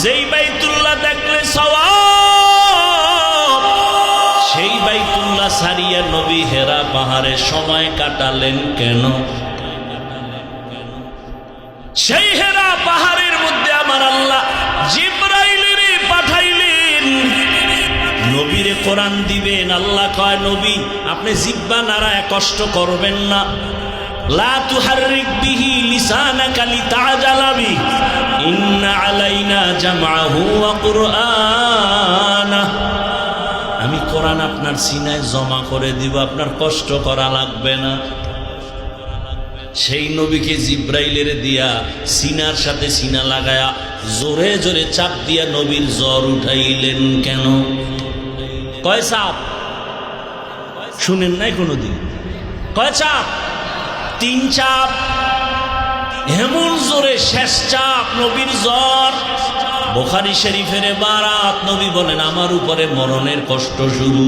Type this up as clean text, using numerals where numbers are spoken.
যেই বাইতুল্লাহ দেখলে সওয়াব, সেই বাইতুল্লাহ ছাড়িয়া নবী হেরা পাহাড়ে সময় কাটালেন কেন? সেই হেরা পাহাড়ের মধ্যে আমার আল্লাহ জিবরাইলের পাঠাইলেন, নবীরে কোরআন দিবেন। আল্লাহ কয়, নবী আপনি জিহ্বা নাড়ায় কষ্ট করবেন না। লা তুহাররিক বিহি লিসানাকা লিতাজালা বিহি ইন্না আলাইনা জামআহু ওয়া কুরআনা। আমি কোরআন আপনার সিনায় জমা করে দিব, আপনার কষ্ট করা লাগবে না। সেই নবীকে জিব্রাইলের দিয়া সিনার সাথে সিনা লাগায়া জোরে জোরে চাপ দিয়া নবীর জ্বর উঠাইলেন কেন? কয় চাপ? শুনেন নাই কোনোদিন? কয় চাপ? 3 চাপ। এমন জোরে শেষ চাপ, নবীর জ্বর। বুখারী শরীফের বারাত, নবী বলেন আমার উপরে মরণের কষ্ট শুরু।